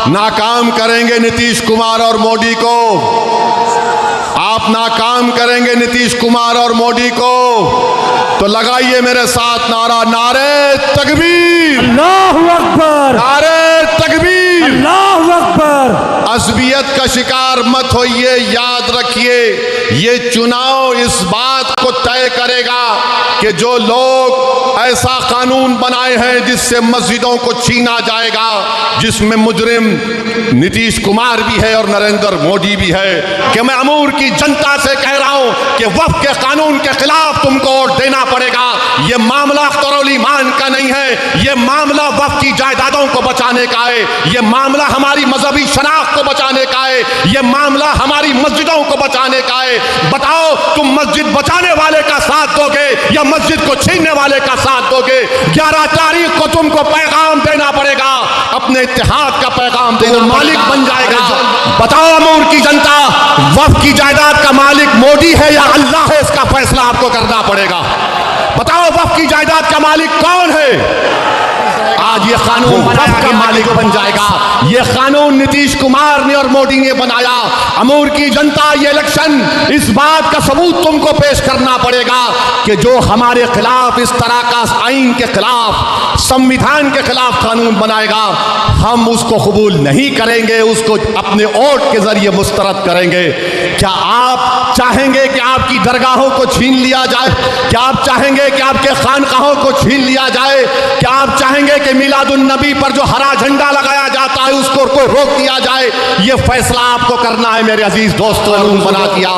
नाकाम करेंगे नीतीश कुमार और मोदी को, आप नाकाम करेंगे नीतीश कुमार और मोदी को। तो लगाइए मेरे साथ नारा, नारे तकबीर, अल्लाहु अकबर, नारे तकबीर, अल्लाहु अकबर। असबियत का शिकार मत होइए, याद रखिए ये चुनाव इस बात को तय करेगा कि जो लोग ऐसा कानून बनाए हैं जिससे मस्जिदों को छीना जाएगा, जिसमें मुजरिम नीतीश कुमार भी है और नरेंद्र मोदी भी है, कि मैं अमूर की जनता से कह रहा हूं कि वक्फ के कानून के खिलाफ तुमको वोट देना पड़ेगा। ये मामला अख्तरुल ईमान का नहीं है, ये मामला वक्फ की जायदादों को बचाने का है, ये मामला हमारी मजहबी शनाख्त को बचाने का है, ये मामला हमारी मस्जिदों को बचाने का है। बताओ तुम मस्जिद बचाने वाले का साथ दोगे या मस्जिद को छीनने वाले का साथ दोगे? 11 तारीख को तुमको पैगाम देना पड़ेगा, अपने इत्तेहाद का पैगाम देना, मालिक बन जाएगा। बताओ अमूर की जनता, वक्फ की जायदाद का मालिक मोदी है या अल्लाह है? इसका फैसला आपको करना पड़ेगा। बताओ वक्फ की जायदाद का मालिक कौन है? आज ये कानून वक्फ का मालिक बन जाएगा। ये कानून नीतीश कुमार ने और मोदी ने बनाया। अमूर की जनता, ये इलेक्शन इस बात का सबूत तुमको पेश करना पड़ेगा कि जो हमारे खिलाफ इस तरह का आईन के खिलाफ, संविधान के खिलाफ कानून बनाएगा, हम उसको कबूल नहीं करेंगे, उसको अपने वोट के जरिए मुस्तरद करेंगे। क्या आप चाहेंगे कि आपकी दरगाहों को छीन लिया जाए? क्या आप चाहेंगे कि आपके खानकाहों को छीन लिया जाए? क्या आप चाहेंगे कि मिलादुन नबी पर जो हरा झंडा लगाया जाता है उसको कोई रोक दिया जाए? ये फैसला आपको करना है मेरे अजीज दोस्तों। कानून बना दिया,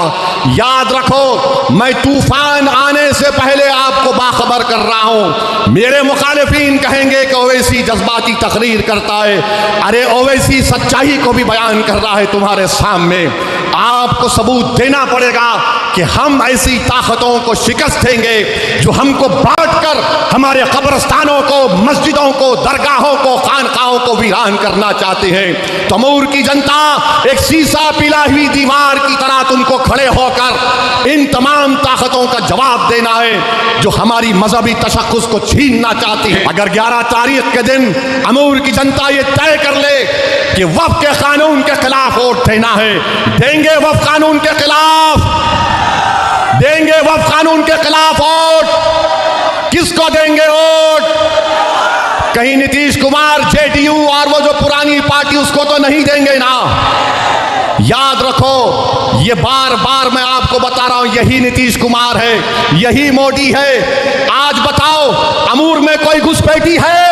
याद रखो, मैं तूफान आने से पहले आपको बाखबर कर रहा हूं। मेरे मुखालिफिन कहेंगे कि ओवैसी जज्बाती तकरीर करता है। अरे ओवैसी सच्चाई को भी बयान कर रहा है तुम्हारे सामने। आपको सबूत देना पड़ेगा कि हम ऐसी ताकतों को शिकस्त देंगे जो हमको बांटकर हमारे कब्रस्तानों को, मस्जिदों को, दरगाहों को, खानकाहों को वीरान करना चाहते हैं। तमूर की जनता एक शीशा पिला हुई दीवार की तरह तुमको खड़े होकर इन तमाम ताकतों का जवाब देना है जो हमारी मजहबी तशक्कुस को छीनना चाहती है। अगर 11 तारीख के दिन अमूर की जनता ये तय कर ले कि वक्फ के कानून के खिलाफ वोट देना है, देंगे वक्फ कानून के खिलाफ, देंगे वक्फ कानून के खिलाफ वोट। किसको देंगे वोट? कहीं नीतीश कुमार, जेडीयू और वो जो पुरानी पार्टी, उसको तो नहीं देंगे ना। याद रखो, ये बार बार मैं आपको बता रहा हूं, यही नीतीश कुमार है, यही मोदी है। आज बताओ, अमूर में कोई घुसपैठी है?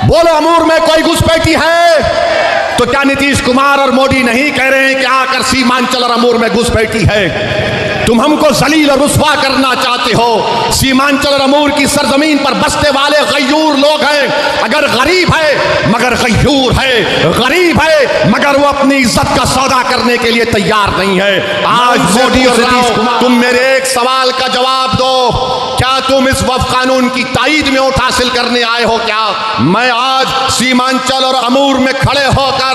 बोलो, अमूर में कोई घुसपैठी है? तो क्या नीतीश कुमार और मोदी नहीं कह रहे हैं कि आकर सीमांचल और अमूर में घुसपैठी है? तुम हमको जलील और रुस्वा करना चाहते हो। सीमांचल और अमूर की सरजमीन पर बसने वाले गयूर लोग हैं। अगर गरीब है मगर गयूर है, गरीब है मगर वो अपनी इज्जत का सौदा करने के लिए तैयार नहीं है। आज मोदी और नीतीश कुमार, तुम मेरे एक सवाल का जवाब दो, क्या तुम इस वक्फ कानून की ताईद में वोट हासिल करने आए हो? क्या मैं आज सीमांचल और अमूर में खड़े होकर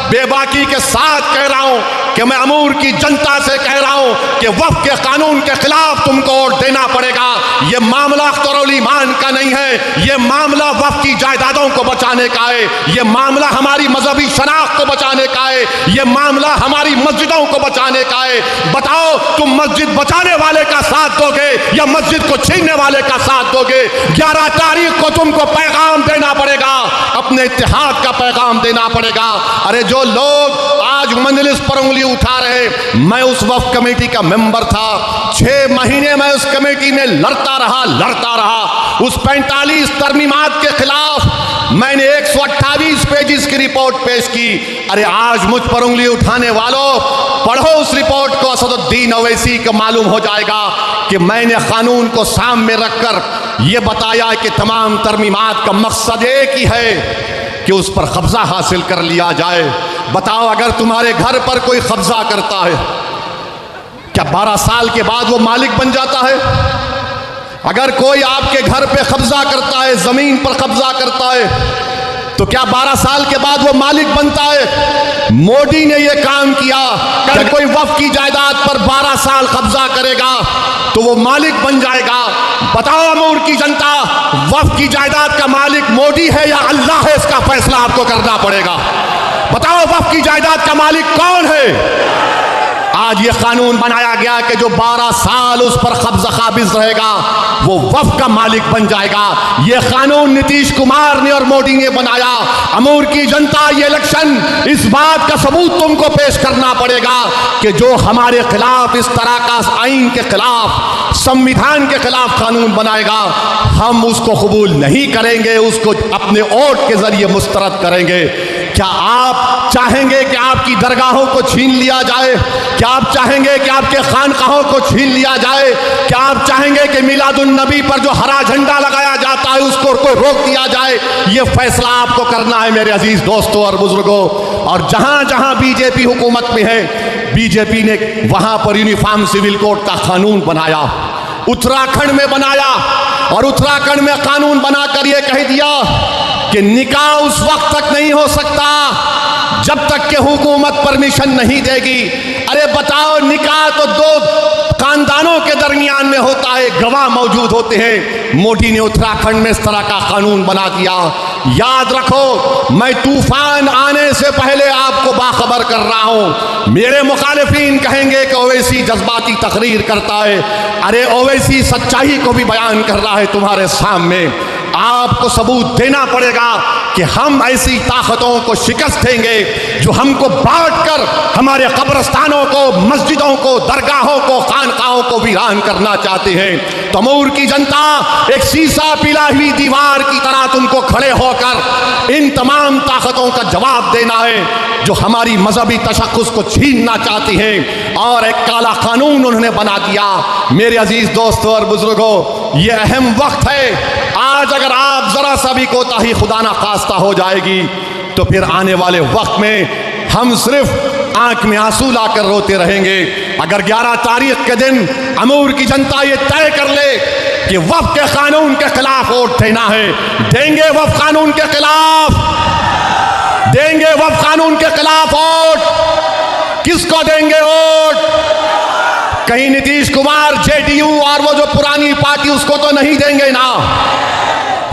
बेबाकी के साथ कह रहा हूं कि मैं अमूर की जनता से कह रहा हूं कि वक्फ के कानून के खिलाफ तुमको वोट देना पड़ेगा। यह मामला अख्तरुल ईमान का नहीं है, यह मामला वक्फ की जायदादों को बचाने का है, यह मामला हमारी मजहबी शनाख्त को बचाने का है, यह मामला हमारी मस्जिदों को बचाने का है। बताओ, तुम मस्जिद बचाने वाले का साथ दोगे या मस्जिद को छीनने वाले का साथ दोगे? 11 तारीख को तुमको पैगाम देना पड़ेगा, अपने इत्तेहाद का पैगाम देना पड़ेगा। अरे जो लोग आज मजलिस पर उंगली उठा रहे, मैं उस वक्फ कमेटी का मेंबर था, 6 महीने मैं उस कमेटी में लड़ता रहा। उस 45 तरमीमात के खिलाफ मैंने 128 पेजिस की रिपोर्ट पेश की। अरे आज मुझ पर उंगली उठाने वालों, पढ़ो उस रिपोर्ट को, असदुद्दीन ओवैसी को मालूम हो जाएगा कि मैंने कानून को सामने रखकर यह बताया कि तमाम तरमीमात का मकसद एक ही है कि उस पर कब्जा हासिल कर लिया जाए। बताओ, अगर तुम्हारे घर पर कोई कब्जा करता है, क्या 12 साल के बाद वो मालिक बन जाता है? अगर कोई आपके घर पे कब्जा करता है, जमीन पर कब्जा करता है, तो क्या 12 साल के बाद वो मालिक बनता है? मोदी ने ये काम किया। अगर कोई वक्फ की जायदाद पर 12 साल कब्जा करेगा तो वो मालिक बन जाएगा। बताओ अमूर की जनता, वक्फ की जायदाद का मालिक मोदी है या अल्लाह है? इसका का फैसला आपको करना पड़ेगा। बताओ वक्फ की जायदाद का मालिक कौन है? आज ये कानून बनाया गया कि जो 12 साल उस पर कब्जा काबिज रहेगा वो वक्फ का मालिक बन जाएगा। ये कानून नीतीश कुमार ने और मोदी ने बनाया। अमूर की जनता, ये इलेक्शन इस बात का सबूत तुमको पेश करना पड़ेगा कि जो हमारे खिलाफ इस तरह का आइन के खिलाफ, संविधान के खिलाफ कानून बनाएगा, हम उसको कबूल नहीं करेंगे, उसको अपने वोट के जरिए मुस्तरद करेंगे। क्या आप चाहेंगे कि आपकी दरगाहों को छीन लिया जाए? क्या आप चाहेंगे कि आपके खानकाहों को छीन लिया जाए? क्या आप चाहेंगे कि मिलादुन नबी पर जो हरा झंडा लगाया जाता है उसको कोई रोक दिया जाए? ये फैसला आपको करना है मेरे अजीज दोस्तों और बुजुर्गों। और जहां जहां बीजेपी हुकूमत में है, बीजेपी ने वहां पर यूनिफॉर्म सिविल कोड का कानून बनाया, उत्तराखंड में बनाया, और उत्तराखंड में कानून बनाकर यह कह दिया कि निकाह उस वक्त तक नहीं हो सकता जब तक कि हुकूमत परमिशन नहीं देगी। अरे बताओ, निकाह तो दो खानदानों के दरमियान में होता है, गवाह मौजूद होते हैं। मोदी ने उत्तराखंड में इस तरह का कानून बना दिया। याद रखो, मैं तूफान आने से पहले आपको बाखबर कर रहा हूं। मेरे मुखालिफिन कहेंगे कि ओवैसी जज्बाती तकरीर करता है। अरे ओवैसी सच्चाई को भी बयान कर रहा है तुम्हारे सामने। आपको सबूत देना पड़ेगा कि हम ऐसी ताकतों को शिकस्त देंगे जो हमको बांटकर हमारे कब्रस्तानों को, मस्जिदों को, दरगाहों को, खानकाहों को वीरान करना चाहते हैं। तमूर की जनता एक शीशा पिला हुई दीवार की तरह तुमको खड़े होकर इन तमाम ताकतों का जवाब देना है जो हमारी मजहबी तशक्कुस को छीनना चाहती हैं, और एक काला कानून उन्होंने बना दिया। मेरे अजीज दोस्तों और बुजुर्गों, ये अहम वक्त है। आज अगर आप जरा सा भी कोताही खुदा ना खास्ता हो जाएगी तो फिर आने वाले वक्त में हम सिर्फ आंख में आंसू लाकर रोते रहेंगे। अगर 11 तारीख के दिन अमूर की जनता ये तय कर ले कि वक्फ के कानून के खिलाफ वोट देना है, देंगे वक्फ कानून के खिलाफ, देंगे वक्फ कानून के खिलाफ वोट। किसको देंगे वोट? कहीं नीतीश कुमार, जेडीयू और वो जो पुरानी पार्टी, उसको तो नहीं देंगे ना।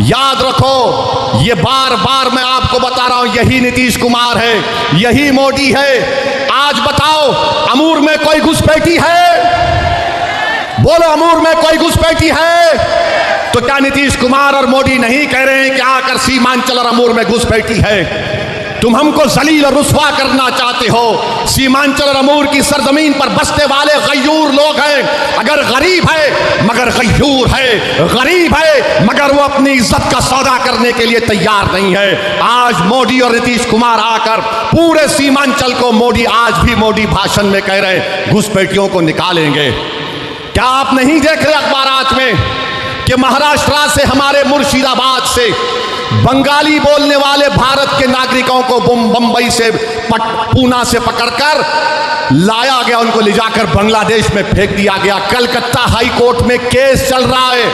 याद रखो, ये बार बार मैं आपको बता रहा हूं, यही नीतीश कुमार है, यही मोदी है। आज बताओ, अमूर में कोई घुसपैठी है? बोलो, अमूर में कोई घुसपैठी है? तो क्या नीतीश कुमार और मोदी नहीं कह रहे हैं कि आकर सीमांचल और अमूर में घुसपैठी है? तुम हमको जलील और रुस्वा करना चाहते हो। सीमांचल और अमूर की सरजमीन पर बसने वाले गयूर लोग हैं। अगर गरीब है मगर गयूर है, गरीब है मगर वो अपनी इज्जत का सौदा करने के लिए तैयार नहीं है। आज मोदी और नीतीश कुमार आकर पूरे सीमांचल को, मोदी भाषण में कह रहे घुसपैठियों को निकालेंगे। क्या आप नहीं देख रहे अखबारात में कि महाराष्ट्र से, हमारे मुर्शिदाबाद से बंगाली बोलने वाले भारत के नागरिकों को बंबई से, पूना से पकड़कर लाया गया, उनको ले जाकर बांग्लादेश में फेंक दिया गया। कलकत्ता हाई कोर्ट में केस चल रहा है,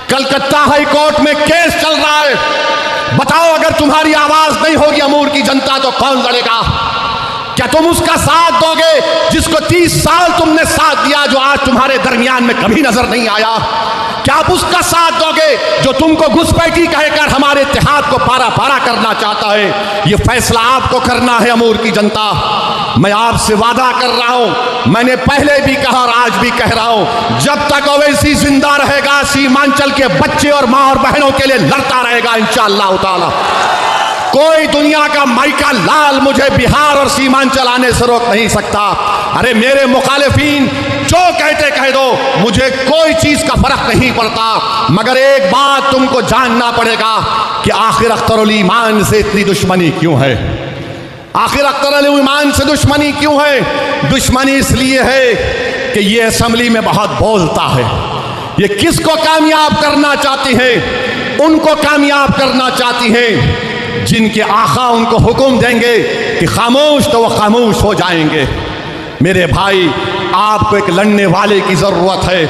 कलकत्ता हाई कोर्ट में केस चल रहा है। बताओ, अगर तुम्हारी आवाज नहीं होगी अमूर की जनता तो कौन लड़ेगा? क्या तुम उसका साथ दोगे जिसको 30 साल तुमने साथ दिया, जो आज तुम्हारे दरमियान में कभी नजर नहीं आया? क्या आप उसका साथ दोगे जो तुमको घुसपैठी कहकर हमारे इत्तेहाद को पारा पारा करना चाहता है? ये फैसला आपको करना है अमूर की जनता। मैं आपसे वादा कर रहा हूं, मैंने पहले भी कहा और आज भी कह रहा हूं, जब तक ओवैसी जिंदा रहेगा, सीमांचल के बच्चे और मां और बहनों के लिए लड़ता रहेगा इंशाअल्लाह ताला। कोई दुनिया का माइका लाल मुझे बिहार और सीमांचल आने से रोक नहीं सकता। अरे मेरे मुखालिफिन जो कहते कह दो, मुझे कोई चीज का फर्क नहीं पड़ता, मगर एक बात तुमको जानना पड़ेगा कि आखिर अख्तरुल ईमान से इतनी दुश्मनी क्यों है? आखिर अख्तरुल ईमान से दुश्मनी क्यों है? दुश्मनी इसलिए है कि ये असेंबली में बहुत बोलता है। ये किसको कामयाब करना चाहती है? उनको कामयाब करना चाहती है जिनके आका उनको हुक्म देंगे कि खामोश, तो वो खामोश हो जाएंगे। मेरे भाई, आपको एक लड़ने वाले की जरूरत है,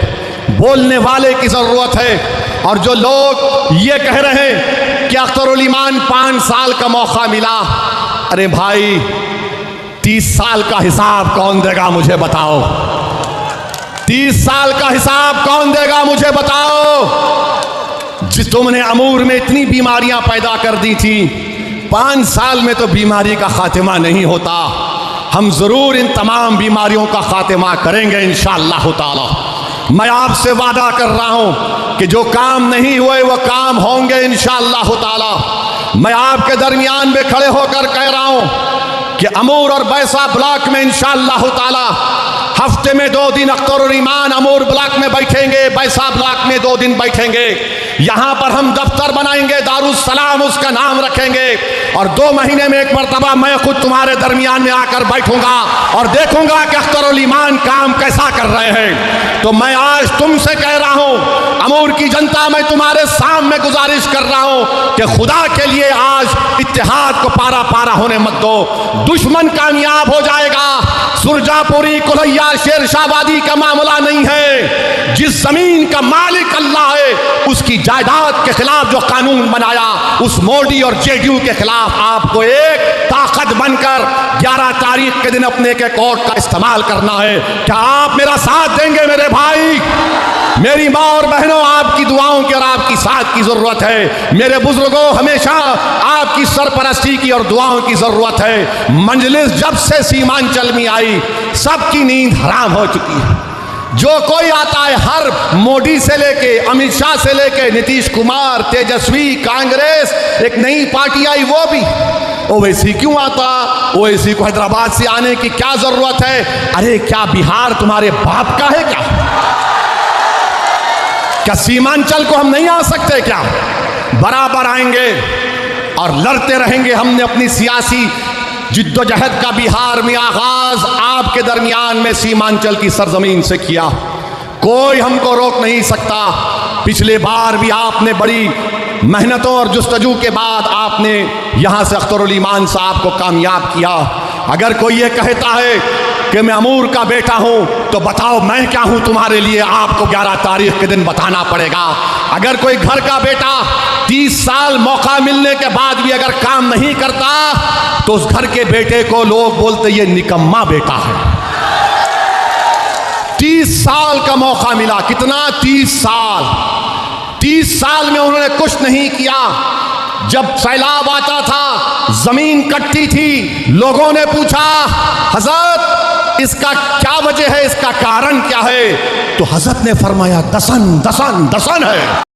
बोलने वाले की जरूरत है। और जो लोग ये कह रहे हैं कि अख्तरुल ईमान 5 साल का मौका मिला, अरे भाई 30 साल का हिसाब कौन देगा मुझे बताओ? 30 साल का हिसाब कौन देगा मुझे बताओ? तुमने अमूर में इतनी बीमारियां पैदा कर दी थी, 5 साल में तो बीमारी का खात्मा नहीं होता। हम ज़रूर इन तमाम बीमारियों का खात्मा करेंगे इंशाअल्लाह ताला। मैं आपसे वादा कर रहा हूं कि जो काम नहीं हुए वो काम होंगे इंशाअल्लाह ताला। मैं आपके दरमियान में खड़े होकर कह रहा हूं कि अमूर और बैसा ब्लॉक में इंशाअल्लाह ताला हफ्ते में 2 दिन अख्तरुल ईमान अमूर ब्लॉक में बैठेंगे, बैसा ब्लॉक में 2 दिन बैठेंगे। यहाँ पर हम दफ्तर बनाएंगे, दारुस्सलाम उसका नाम रखेंगे, और 2 महीने में एक मरतबा मैं खुद तुम्हारे दरमियान में आकर बैठूंगा और देखूंगा कि अख्तरुल ईमान काम कैसा कर रहे हैं। तो मैं आज तुमसे कह रहा हूं, अमूर की जनता, मैं तुम्हारे सामने गुजारिश कर रहा हूं कि खुदा के लिए आज इत्तेहाद को पारा पारा होने मत दो। दुश्मन कामयाब हो जाएगा। सुरजापुरी, कुलैया, शेरशाहबादी का मामला नहीं है। जिस जमीन का मालिक अल्लाह है उसकी जायदाद के खिलाफ जो कानून बनाया, उस मोदी और जेडीयू के खिलाफ आपको एक ताकत बनकर 11 तारीख के दिन अपने के कोर्ट का इस्तेमाल करना है। क्या आप मेरा साथ देंगे मेरे भाई? मेरी माँ और बहनों, आपकी दुआओं की और आपकी साथ की जरूरत है। मेरे बुजुर्गों, हमेशा आपकी सरपरस्ती की और दुआओं की जरूरत है। मंजलिस जब से सीमांचल में आई, सबकी नींद हराम हो चुकी है। जो कोई आता है, हर मोदी से लेके, अमित शाह से लेके, नीतीश कुमार, तेजस्वी, कांग्रेस, एक नई पार्टी आई, वो भी ओवैसी क्यों आता? ओवैसी को हैदराबाद से आने की क्या जरूरत है? अरे क्या बिहार तुम्हारे बाप का है क्या? क्या सीमांचल को हम नहीं आ सकते क्या? बराबर आएंगे और लड़ते रहेंगे। हमने अपनी सियासी जिद्दोजहद का बिहार में आगाज आपके दरमियान में सीमांचल की सरजमीन से किया। कोई हमको रोक नहीं सकता। पिछले बार भी आपने बड़ी मेहनतों और जुस्तजू के बाद आपने यहां से अख्तरुल ईमान साहब को कामयाब किया। अगर कोई ये कहता है कि मैं अमूर का बेटा हूं, तो बताओ मैं क्या हूं तुम्हारे लिए? आपको 11 तारीख के दिन बताना पड़ेगा। अगर कोई घर का बेटा 30 साल मौका मिलने के बाद भी अगर काम नहीं करता, तो उस घर के बेटे को लोग बोलते ये निकम्मा बेटा है। 30 साल का मौका मिला। कितना? 30 साल। 30 साल में उन्होंने कुछ नहीं किया। जब सैलाब आता था, जमीन कटती थी, लोगों ने पूछा हजरत इसका क्या वजह है, इसका कारण क्या है? तो हजरत ने फरमाया दसन दसन दसन है।